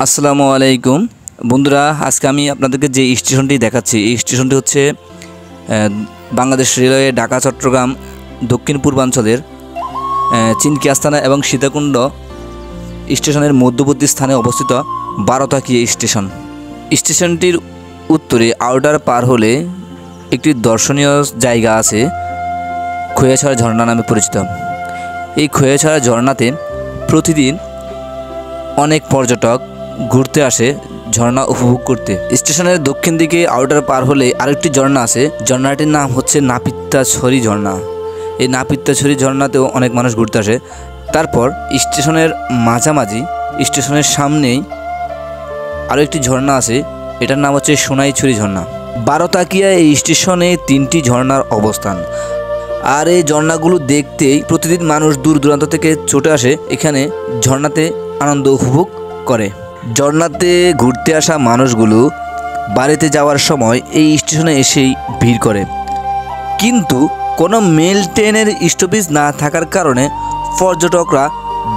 আসসালামু আলাইকুম বন্ধুরা, আজকে আমি আপনাদেরকে যে স্টেশনটি দেখাচ্ছি এই স্টেশনটি হচ্ছে বাংলাদেশ রেলওয়ে ঢাকা চট্টগ্রাম দক্ষিণ পূর্বাঞ্চলের চিনকি আস্তানা এবং সীতাকুণ্ড স্টেশনের মধ্যবর্তী স্থানে অবস্থিত 12 স্টেশন। স্টেশনটির উত্তরে আউটার পার হলে একটি দর্শনীয় জায়গা আছে, খোয়াছড়া ঝর্ণা নামে পরিচিত। এই খোয়াছড়া ঝর্ণাতে প্রতিদিন অনেক পর্যটক ঘুরতে আসে ঝর্ণা উপভোগ করতে। স্টেশনের দক্ষিণ দিকে আউটার পার হলে আরেকটি ঝর্ণা আছে, ঝর্ণাটির নাম হচ্ছে নাপিত্তাছড়ি ঝর্ণা। এই নাপিত্তাছড়ি ঝর্ণাতেও অনেক মানুষ ঘুরতে আসে। তারপর স্টেশনের মাঝামাঝি স্টেশনের সামনেই আরও একটি ঝর্ণা আছে, এটার নাম হচ্ছে সোনাইছড়ি ঝর্ণা। 12 এই স্টেশনে 3টি ঝর্ণার অবস্থান। আর এই ঝর্ণাগুলো দেখতেই প্রতিদিন মানুষ দূর দূরান্ত থেকে ছুটে আসে এখানে ঝর্ণাতে আনন্দ উপভোগ করে। ঝর্ণাতে ঘুরতে আসা মানুষগুলো বাড়িতে যাওয়ার সময় এই স্টেশনে এসেই ভিড় করে, কিন্তু কোনো মেল ট্রেনের স্টপেজ না থাকার কারণে পর্যটকরা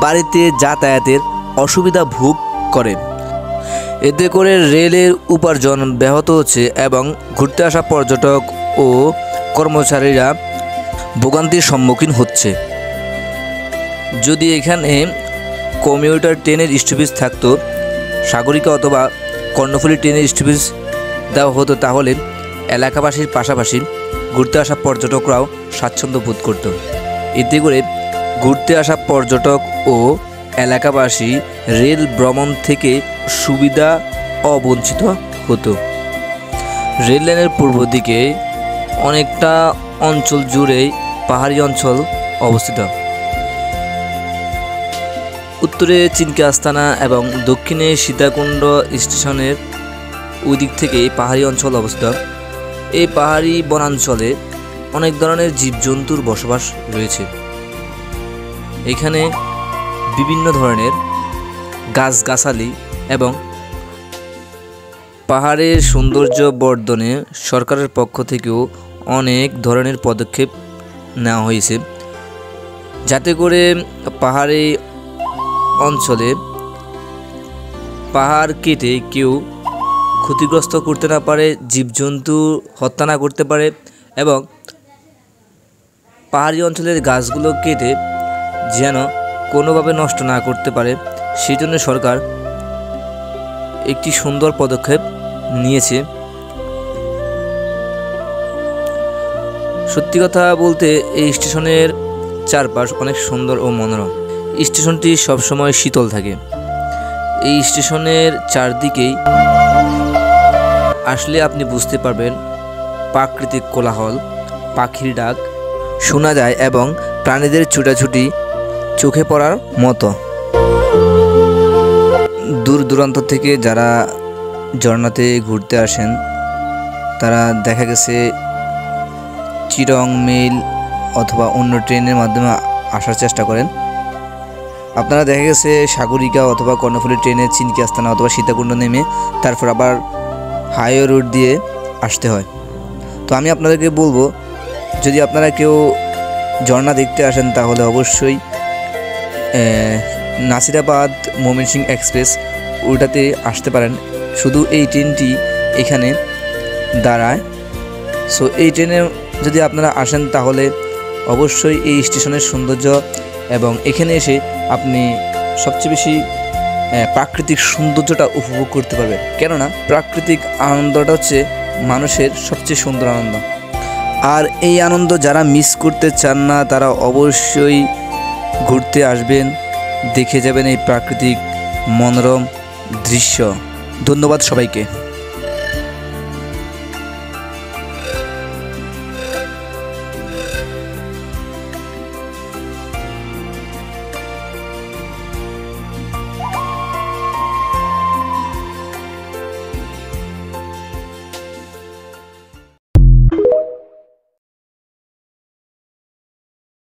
বাড়িতে যাতায়াতের অসুবিধা ভোগ করে। এতে করে রেলের উপার্জন ব্যাহত হচ্ছে এবং ঘুরতে আসা পর্যটক ও কর্মচারীরা ভোগান্তির সম্মুখীন হচ্ছে। যদি এখানে কমিউটার ট্রেনের স্টপেজ থাকতো, সাগরিকা অথবা কর্ণফুলী ট্রেনের স্টপেজ দেওয়া হতো, তাহলে এলাকাবাসীর পাশাপাশি ঘুরতে আসা পর্যটকরাও স্বাচ্ছন্দ্য বোধ করত। এতে করে ঘুরতে আসা পর্যটক ও এলাকাবাসী রেল ভ্রমণ থেকে সুবিধা অবঞ্চিত হতো। রেল লাইনের পূর্ব দিকে অনেকটা অঞ্চল জুড়েই পাহাড়ি অঞ্চল অবস্থিত। উত্তরে চিনকি আস্তানা এবং দক্ষিণে সীতাকুণ্ড স্টেশনের ওই দিক থেকে পাহাড়ি অঞ্চল অবস্থিত। এই পাহাড়ি বনাঞ্চলে অনেক ধরনের জীবজন্তুর বসবাস রয়েছে। এখানে বিভিন্ন ধরনের গাছগাছালি এবং পাহাড়ের সৌন্দর্য বর্ধনে সরকারের পক্ষ থেকেও অনেক ধরনের পদক্ষেপ নেওয়া হয়েছে, যাতে করে পাহাড়ি অঞ্চলে পাহাড় কেটে কেউ ক্ষতিগ্রস্ত করতে না পারে, জীবজন্তু হত্যা না করতে পারে এবং পাহাড়ি অঞ্চলের গাছগুলো কেটে যেন কোনোভাবে নষ্ট না করতে পারে, সেই জন্য সরকার একটি সুন্দর পদক্ষেপ নিয়েছে। সত্যি কথা বলতে এই স্টেশনের চারপাশ অনেক সুন্দর ও মনোরম। স্টেশনটি সবসময় শীতল থাকে। এই স্টেশনের চারদিকেই আসলে আপনি বুঝতে পারবেন প্রাকৃতিক কোলাহল, পাখির ডাক শোনা যায় এবং প্রাণীদের ছুটাছুটি চোখে পড়ার মতো। দূর দূরান্ত থেকে যারা ঝর্ণাতে ঘুরতে আসেন তারা দেখা গেছে চিরং, মেল অথবা অন্য ট্রেনের মাধ্যমে আসার চেষ্টা করেন। আপনারা দেখা গেছে সাগরিকা অথবা কর্ণফুলী ট্রেনে চিনকি আস্তানা অথবা সীতাকুণ্ড নেমে তারপর আবার হাইওয়ে রোড দিয়ে আসতে হয়। তো আমি আপনাদেরকে বলবো, যদি আপনারা কেউ ঝর্ণা দেখতে আসেন তাহলে অবশ্যই নাসিরাবাদ ময়মনসিংহ এক্সপ্রেস ওটাতে আসতে পারেন। শুধু এই ট্রেনটি এখানে দাঁড়ায়। সো এই ট্রেনে যদি আপনারা আসেন তাহলে অবশ্যই এই স্টেশনের সৌন্দর্য এবং এখানে এসে আপনি সবচেয়ে বেশি প্রাকৃতিক সৌন্দর্যটা উপভোগ করতে পারবেন। কেননা প্রাকৃতিক আনন্দটা হচ্ছে মানুষের সবচেয়ে সুন্দর আনন্দ। আর এই আনন্দ যারা মিস করতে চান না তারা অবশ্যই ঘুরতে আসবেন, দেখে যাবেন এই প্রাকৃতিক মনোরম দৃশ্য। ধন্যবাদ সবাইকে।